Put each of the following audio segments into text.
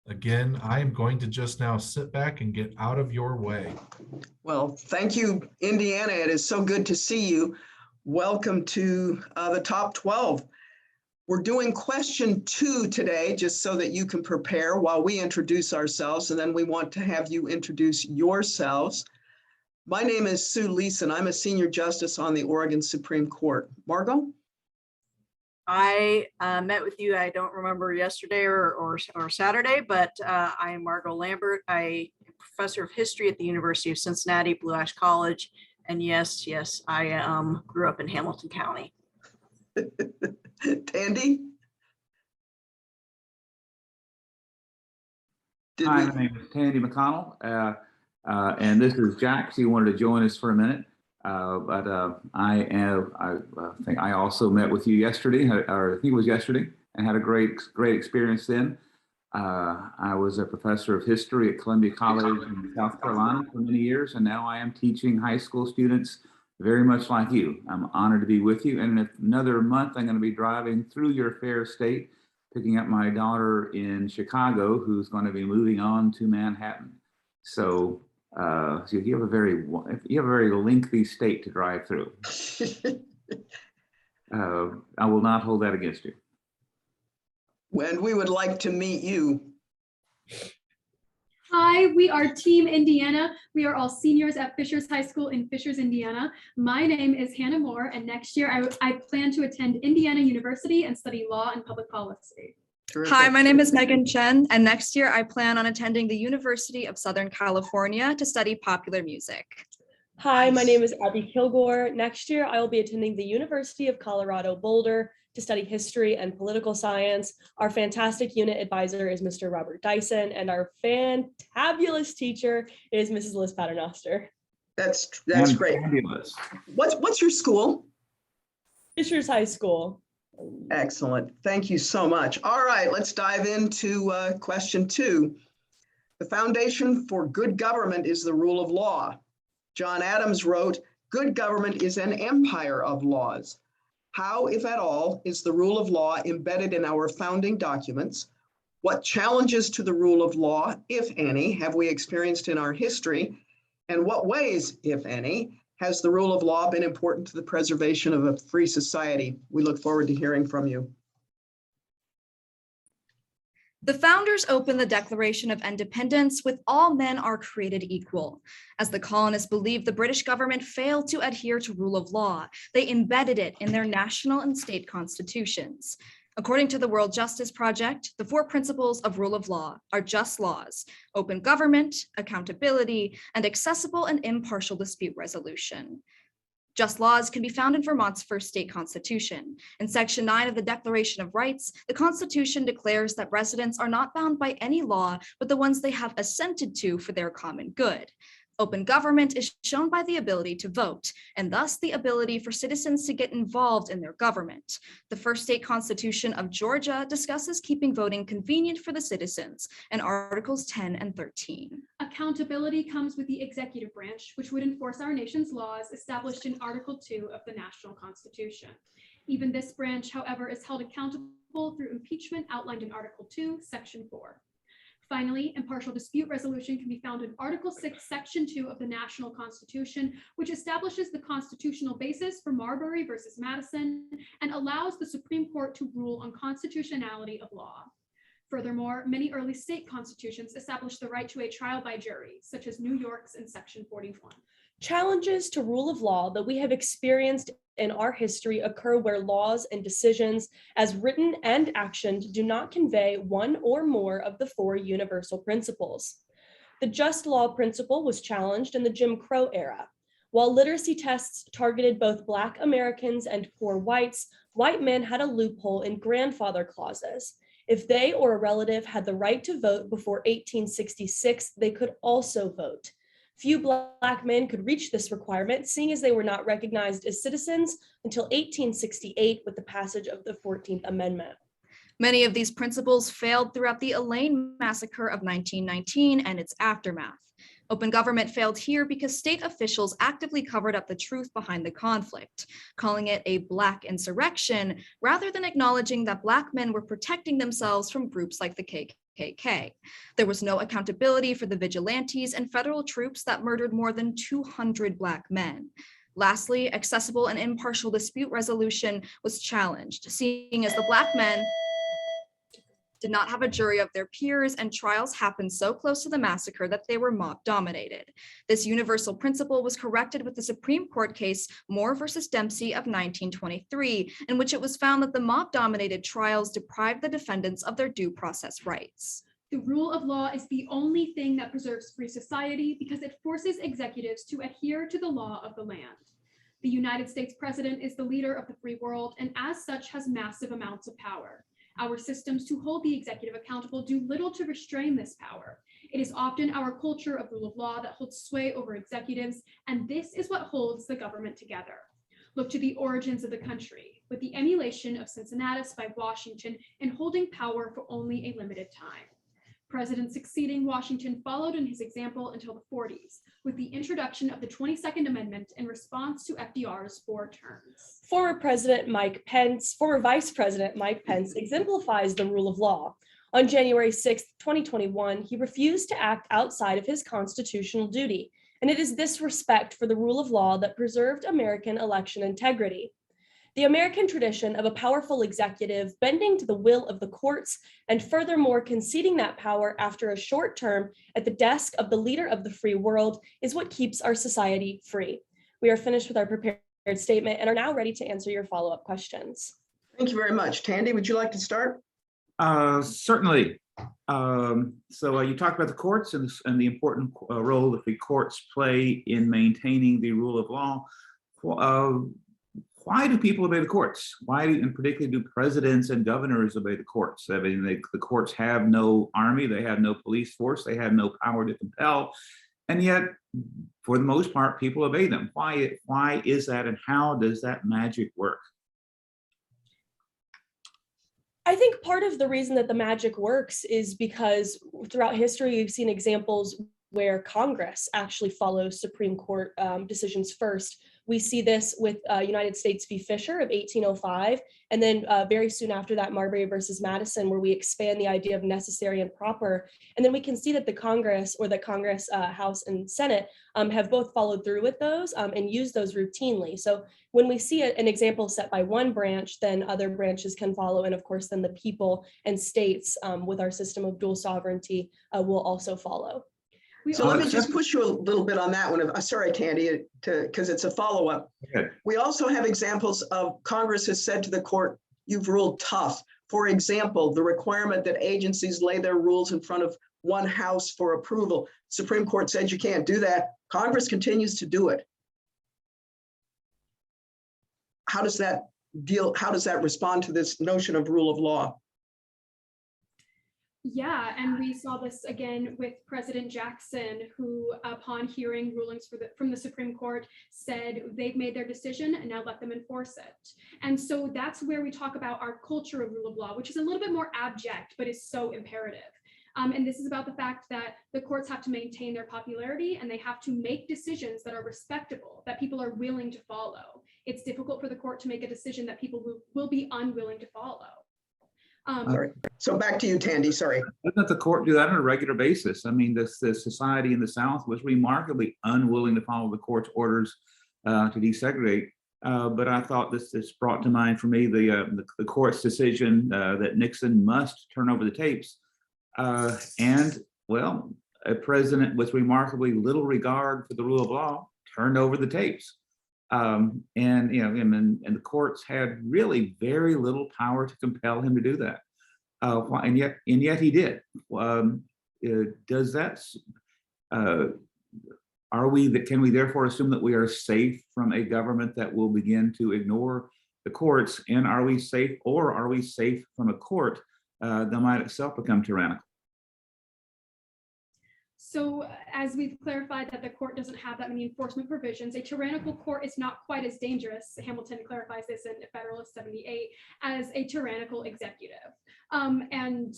Again, I am going to just now sit back and get out of your way. Well, thank you, Indiana. It is so good to see you. Welcome to the top 12. We're doing question 2 today, just so that you can prepare while we introduce ourselves, and then we want to have you introduce yourselves. My name is Sue Leeson. I'm a senior justice on the Oregon Supreme Court. Margot? I met with you, I don't remember yesterday or Saturday, but I am Margot Lambert. I am professor of history at the University of Cincinnati, Blue Ash College. And yes, I grew up in Hamilton County. Tandy? Hi, my name is Tandy McConnell, and this is Jack. He wanted to join us for a minute, but I think I also met with you yesterday, or I think it was yesterday, and had a great experience then. I was a professor of history at Columbia College in South Carolina for many years, and now I am teaching high school students very much like you. I'm honored to be with you, and in another month, I'm going to be driving through your fair state, picking up my daughter in Chicago, who's going to be moving on to Manhattan. So you have a very lengthy state to drive through. I will not hold that against you. And we would like to meet you. Hi, we are Team Indiana. We are all seniors at Fishers High School in Fishers, Indiana. My name is Hannah Moore, and next year I plan to attend Indiana University and study law and public policy. Terrific. Hi, my name is Megan Chen, and next year I plan on attending the University of Southern California to study popular music. Hi, my name is Abby Kilgore. Next year, I will be attending the University of Colorado Boulder to study history and political science. Our fantastic unit advisor is Mr. Robert Dyson, and our fantabulous teacher is Mrs. Liz Paternoster. That's great. Fabulous. What's your school? Fishers High School. Excellent. Thank you so much. All right, let's dive into question 2. The foundation for good government is the rule of law. John Adams wrote, "Good government is an empire of laws." How, if at all, is the rule of law embedded in our founding documents? What challenges to the rule of law, if any, have we experienced in our history? And what ways, if any, has the rule of law been important to the preservation of a free society? We look forward to hearing from you. The founders opened the Declaration of Independence with "all men are created equal." As the colonists believed the British government failed to adhere to rule of law, they embedded it in their national and state constitutions. According to the World Justice Project, the 4 principles of rule of law are just laws, open government, accountability, and accessible and impartial dispute resolution. Just laws can be found in Vermont's first state constitution. In Section 9 of the Declaration of Rights, the Constitution declares that residents are not bound by any law but the ones they have assented to for their common good. Open government is shown by the ability to vote, and thus the ability for citizens to get involved in their government. The first state constitution of Georgia discusses keeping voting convenient for the citizens in Articles 10 and 13. Accountability comes with the executive branch, which would enforce our nation's laws established in Article 2 of the National Constitution. Even this branch, however, is held accountable through impeachment outlined in Article 2, Section 4. Finally, impartial dispute resolution can be found in Article 6, Section 2 of the National Constitution, which establishes the constitutional basis for Marbury versus Madison and allows the Supreme Court to rule on constitutionality of law. Furthermore, many early state constitutions established the right to a trial by jury, such as New York's in Section 41. Challenges to rule of law that we have experienced in our history occur where laws and decisions, as written and actioned, do not convey one or more of the 4 universal principles. The just law principle was challenged in the Jim Crow era. While literacy tests targeted both Black Americans and poor whites, white men had a loophole in grandfather clauses. If they or a relative had the right to vote before 1866, they could also vote. Few Black men could reach this requirement, seeing as they were not recognized as citizens until 1868 with the passage of the 14th Amendment. Many of these principles failed throughout the Elaine Massacre of 1919 and its aftermath. Open government failed here because state officials actively covered up the truth behind the conflict, calling it a Black insurrection rather than acknowledging that Black men were protecting themselves from groups like the KKK. There was no accountability for the vigilantes and federal troops that murdered more than 200 Black men. Lastly, accessible and impartial dispute resolution was challenged, seeing as the Black men did not have a jury of their peers, and trials happened so close to the massacre that they were mob-dominated. This universal principle was corrected with the Supreme Court case Moore versus Dempsey of 1923, in which it was found that the mob-dominated trials deprived the defendants of their due process rights. The rule of law is the only thing that preserves free society because it forces executives to adhere to the law of the land. The United States president is the leader of the free world and as such has massive amounts of power. Our systems to hold the executive accountable do little to restrain this power. It is often our culture of rule of law that holds sway over executives, and this is what holds the government together. Look to the origins of the country, with the emulation of Cincinnatus by Washington in holding power for only a limited time. Presidents succeeding Washington followed in his example until the 40s, with the introduction of the 22nd Amendment in response to FDR's 4 terms. Former Vice President Mike Pence exemplifies the rule of law. On January 6, 2021, he refused to act outside of his constitutional duty, and it is this respect for the rule of law that preserved American election integrity. The American tradition of a powerful executive bending to the will of the courts and furthermore conceding that power after a short term at the desk of the leader of the free world is what keeps our society free. We are finished with our prepared statement and are now ready to answer your follow-up questions. Thank you very much. Tandy, would you like to start? Certainly. So you talked about the courts and the important role that the courts play in maintaining the rule of law. Why do people obey the courts? Why, and particularly, do presidents and governors obey the courts? I mean, the courts have no army, they have no police force, they have no power to compel, and yet, for the most part, people obey them. Why is that, and how does that magic work? I think part of the reason that the magic works is because throughout history, you've seen examples where Congress actually follows Supreme Court decisions first. We see this with United States v. Fisher of 1805, and then very soon after that, Marbury versus Madison, where we expand the idea of necessary and proper. And then we can see that the Congress, House and Senate have both followed through with those and used those routinely. So when we see an example set by one branch, then other branches can follow. And of course, then the people and states with our system of dual sovereignty will also follow. So let me just push you a little bit on that one. Sorry, Tandy, because it's a follow-up. Okay. We also have examples of Congress has said to the court, you've ruled tough. For example, the requirement that agencies lay their rules in front of one house for approval. Supreme Court said you can't do that. Congress continues to do it. How does that respond to this notion of rule of law? Yeah, and we saw this again with President Jackson, who upon hearing rulings from the Supreme Court said they've made their decision and now let them enforce it. And so that's where we talk about our culture of rule of law, which is a little bit more abject, but is so imperative. And this is about the fact that the courts have to maintain their popularity and they have to make decisions that are respectable, that people are willing to follow. It's difficult for the court to make a decision that people will be unwilling to follow. All right. So back to you, Tandy. Sorry. Doesn't the court do that on a regular basis? I mean, the society in the South was remarkably unwilling to follow the court's orders to desegregate. But I thought this brought to mind for me the court's decision that Nixon must turn over the tapes. And, well, a president with remarkably little regard for the rule of law turned over the tapes. And the courts had really very little power to compel him to do that, and yet he did. Does that? Can we therefore assume that we are safe from a government that will begin to ignore the courts? And are we safe from a court that might itself become tyrannical? So as we've clarified that the court doesn't have that many enforcement provisions, a tyrannical court is not quite as dangerous, Hamilton clarifies this in Federalist 78, as a tyrannical executive. And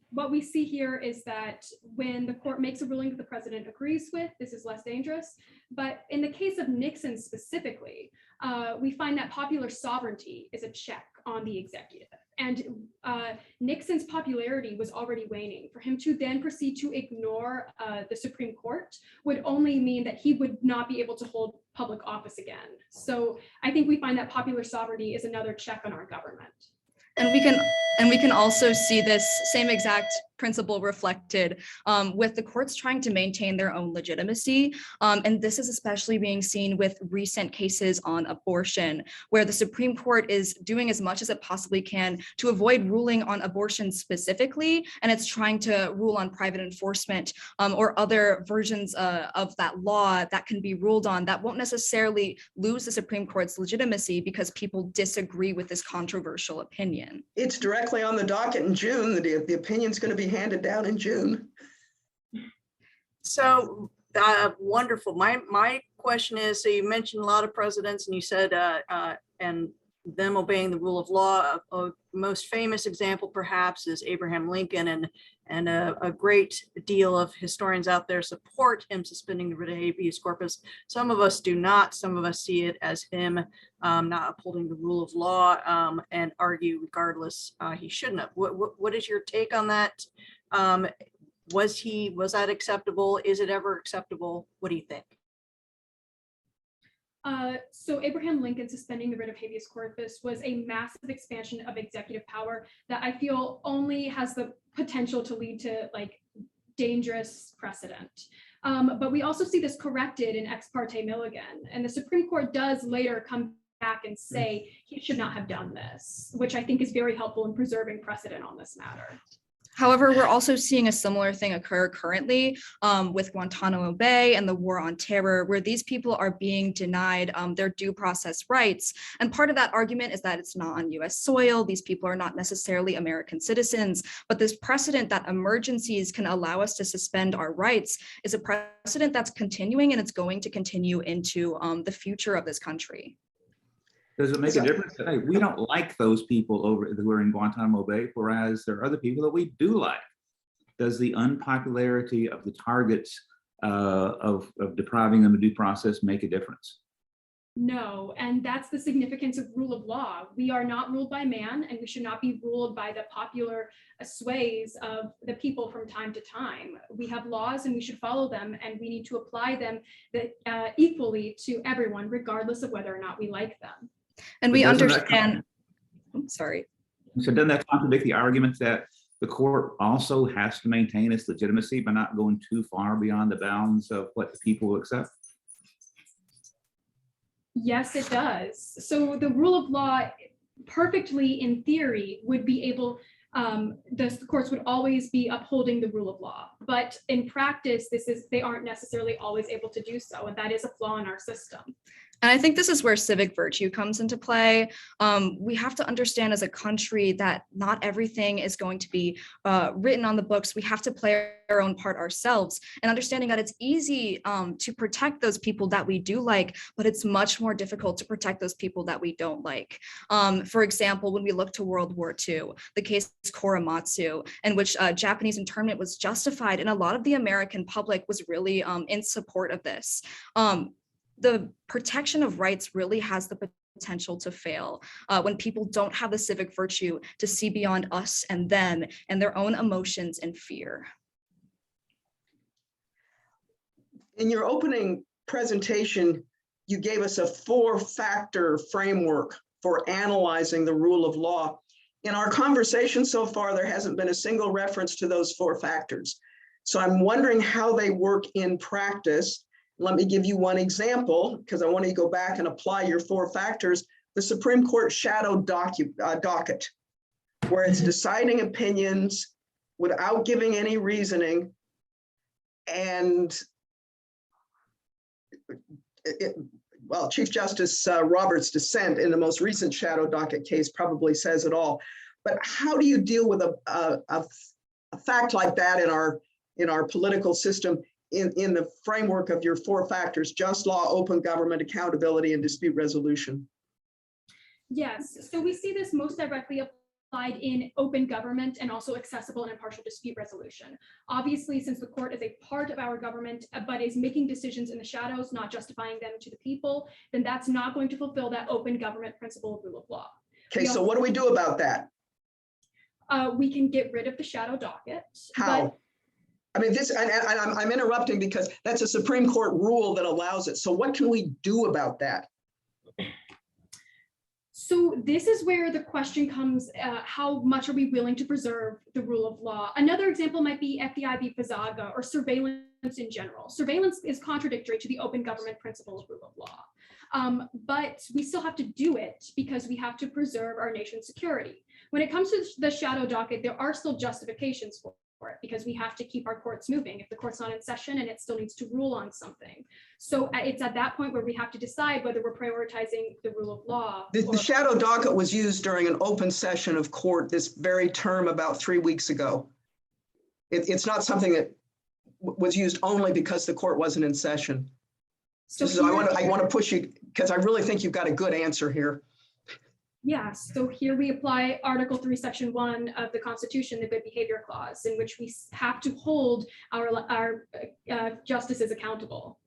what we see here is that when the court makes a ruling that the president agrees with, this is less dangerous. But in the case of Nixon specifically, we find that popular sovereignty is a check on the executive. And Nixon's popularity was already waning. For him to then proceed to ignore the Supreme Court would only mean that he would not be able to hold public office again. So I think we find that popular sovereignty is another check on our government. And we can also see this same exact principle reflected with the courts trying to maintain their own legitimacy. And this is especially being seen with recent cases on abortion, where the Supreme Court is doing as much as it possibly can to avoid ruling on abortion specifically, and it's trying to rule on private enforcement or other versions of that law that can be ruled on that won't necessarily lose the Supreme Court's legitimacy because people disagree with this controversial opinion. It's directly on the docket in June. The opinion's going to be handed down in June. So wonderful. My question is, so you mentioned a lot of presidents and you said, and them obeying the rule of law. A most famous example perhaps is Abraham Lincoln, and a great deal of historians out there support him suspending the writ of habeas corpus. Some of us do not. Some of us see it as him not upholding the rule of law and argue regardless he shouldn't have. What is your take on that? Was that acceptable? Is it ever acceptable? What do you think? So Abraham Lincoln suspending the writ of habeas corpus was a massive expansion of executive power that I feel only has the potential to lead to like dangerous precedent. But we also see this corrected in Ex parte Milligan, and the Supreme Court does later come back and say he should not have done this, which I think is very helpful in preserving precedent on this matter. However, we're also seeing a similar thing occur currently with Guantanamo Bay and the war on terror, where these people are being denied their due process rights. And part of that argument is that it's not on US soil. These people are not necessarily American citizens, but this precedent that emergencies can allow us to suspend our rights is a precedent that's continuing, and it's going to continue into the future of this country. Does it make a difference? Hey, we don't like those people who are in Guantanamo Bay, whereas there are other people that we do like. Does the unpopularity of the targets of depriving them of due process make a difference? No, and that's the significance of rule of law. We are not ruled by man, and we should not be ruled by the popular sways of the people from time to time. We have laws and we should follow them, and we need to apply them equally to everyone, regardless of whether or not we like them. And we understand, sorry. So doesn't that contradict the argument that the court also has to maintain its legitimacy by not going too far beyond the bounds of what the people will accept? Yes, it does. So the rule of law perfectly in theory would be able, the courts would always be upholding the rule of law. But in practice, they aren't necessarily always able to do so. And that is a flaw in our system. And I think this is where civic virtue comes into play. We have to understand as a country that not everything is going to be written on the books. We have to play our own part ourselves, and understanding that it's easy to protect those people that we do like, but it's much more difficult to protect those people that we don't like. For example, when we look to World War II, the case Korematsu, in which Japanese internment was justified, and a lot of the American public was really in support of this. The protection of rights really has the potential to fail when people don't have the civic virtue to see beyond us and them and their own emotions and fear. In your opening presentation, you gave us a 4-factor framework for analyzing the rule of law. In our conversation so far, there hasn't been a single reference to those 4 factors. So I'm wondering how they work in practice. Let me give you one example, because I want to go back and apply your 4 factors. The Supreme Court shadow docket, where it's deciding opinions without giving any reasoning. And well, Chief Justice Roberts' dissent in the most recent shadow docket case probably says it all. But how do you deal with a fact like that in our political system? In the framework of your 4 factors: just law, open government, accountability, and dispute resolution? Yes, so we see this most directly applied in open government and also accessible and impartial dispute resolution. Obviously, since the court is a part of our government, but is making decisions in the shadows, not justifying them to the people, then that's not going to fulfill that open government principle of rule of law. Okay, so what do we do about that? We can get rid of the shadow docket. but How? I mean, this, and I'm interrupting because that's a Supreme Court rule that allows it. So what can we do about that? So this is where the question comes, how much are we willing to preserve the rule of law? Another example might be FBI v. Fazaga or surveillance in general. Surveillance is contradictory to the open government principle of rule of law. But we still have to do it because we have to preserve our nation's security. When it comes to the shadow docket, there are still justifications for it because we have to keep our courts moving. If the court's not in session and it still needs to rule on something. So it's at that point where we have to decide whether we're prioritizing the rule of law. The shadow docket was used during an open session of court this very term about 3 weeks ago. It's not something that was used only because the court wasn't in session. So I want to push you because I really think you've got a good answer here. Yeah, so here we apply Article 3, Section 1 of the Constitution, the Good Behavior Clause, in which we have to hold our justices accountable.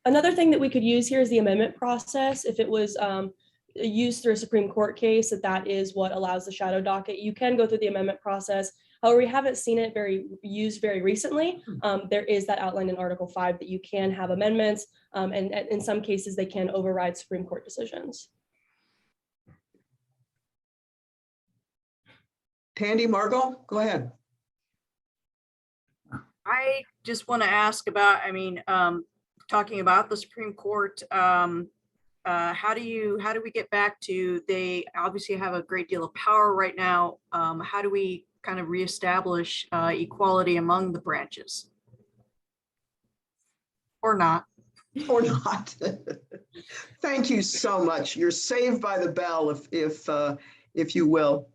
Another thing that we could use here is the amendment process. If it was used through a Supreme Court case, that is what allows the shadow docket. You can go through the amendment process. However, we haven't seen it used very recently. There is that outlined in Article 5 that you can have amendments, and in some cases they can override Supreme Court decisions. Tandy, Margot, go ahead. I just want to ask about, talking about the Supreme Court, how do we get back to, they obviously have a great deal of power right now. How do we kind of reestablish equality among the branches? Or not? Or not. Thank you so much. You're saved by the bell, if you will.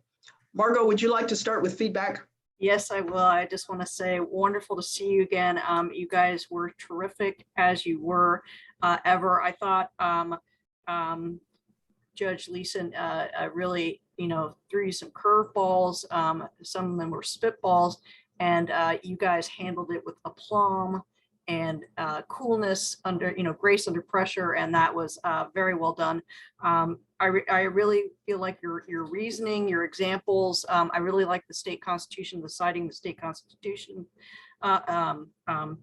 Margot, would you like to start with feedback? Yes, I will. I just want to say wonderful to see you again. You guys were terrific as you were ever. I thought Judge Leeson really, threw you some curveballs. Some of them were spitballs, and you guys handled it with aplomb and coolness under, grace under pressure, and that was very well done. I really feel like your reasoning, your examples, I really like the state constitution, the citing the state constitution,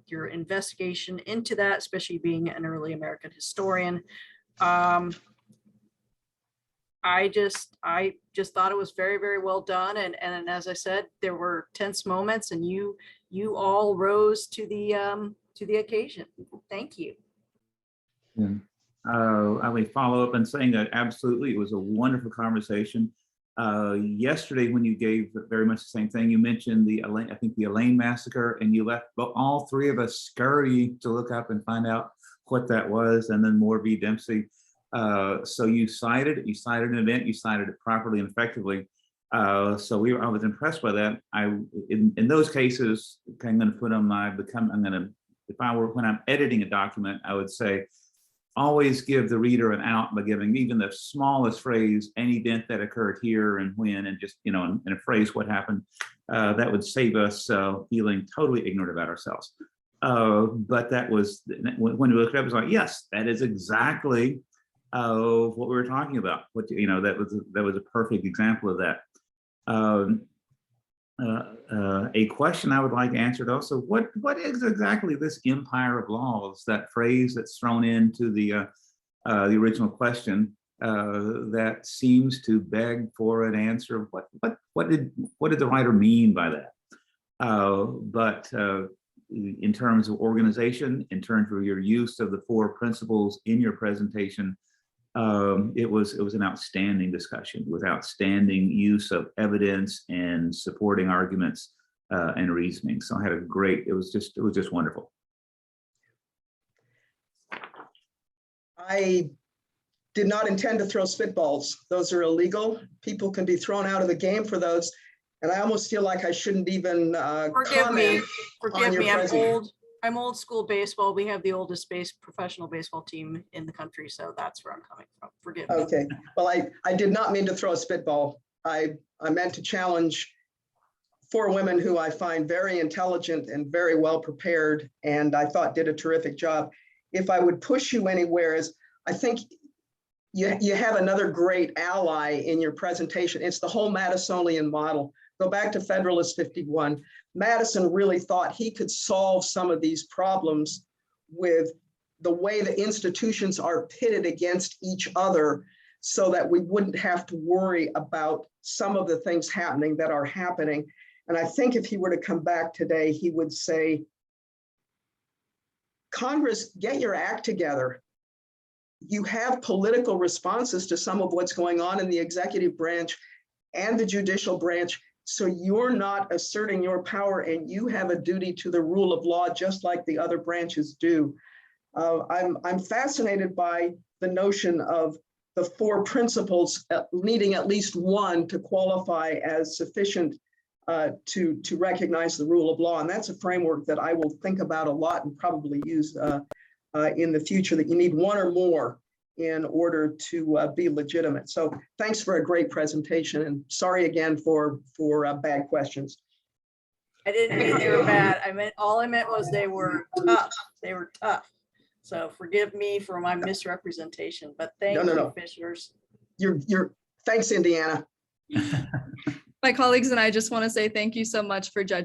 your investigation into that, especially being an early American historian. I just thought it was very, very well done. And as I said, there were tense moments, and you all rose to the occasion. Thank you. Yeah. I would follow up and saying that absolutely, it was a wonderful conversation. Yesterday, when you gave very much the same thing, you mentioned the Elaine massacre, and you left all three of us scurry to look up and find out what that was, and then Moore v. Dempsey. So you cited an event, you cited it properly and effectively. I was impressed by that. In those cases, I'm going to put on when I'm editing a document, I would say, always give the reader an out by giving even the smallest phrase, any event that occurred here and when, and just, in a phrase, what happened. That would save us feeling totally ignorant about ourselves. But that was, when we looked it up, it was like, yes, that is exactly what we were talking about. That was a perfect example of that. A question I would like answered also, what is exactly this empire of laws, that phrase that's thrown into the original question that seems to beg for an answer? What did the writer mean by that? But in terms of organization, in terms of your use of the 4 principles in your presentation, it was an outstanding discussion with outstanding use of evidence and supporting arguments and reasoning. So I had it was just wonderful. I did not intend to throw spitballs. Those are illegal. People can be thrown out of the game for those. And I almost feel like I shouldn't even Forgive me. presentation. I'm old school baseball. We have the oldest professional baseball team in the country, so that's where I'm coming from. Forgive me. Okay. Well, I did not mean to throw a spitball. I meant to challenge 4 women who I find very intelligent and very well prepared, and I thought did a terrific job. If I would push you anywhere, is I think you have another great ally in your presentation. It's the whole Madisonian model. go back to Federalist 51. Madison really thought he could solve some of these problems with the way the institutions are pitted against each other so that we wouldn't have to worry about some of the things happening that are happening. And I think if he were to come back today, he would say, Congress, get your act together. You have political responses to some of what's going on in the executive branch and the judicial branch. So you're not asserting your power, and you have a duty to the rule of law, just like the other branches do. I'm fascinated by the notion of the four principles needing at least one to qualify as sufficient to recognize the rule of law. And that's a framework that I will think about a lot and probably use in the future, that you need one or more in order to be legitimate. So thanks for a great presentation, and sorry again for bad questions. I didn't mean they were bad. All I meant was they were tough. They were tough. So forgive me for my misrepresentation, but thank you, commissioners. Thanks, Indiana. My colleagues and I just want to say thank you so much for judging.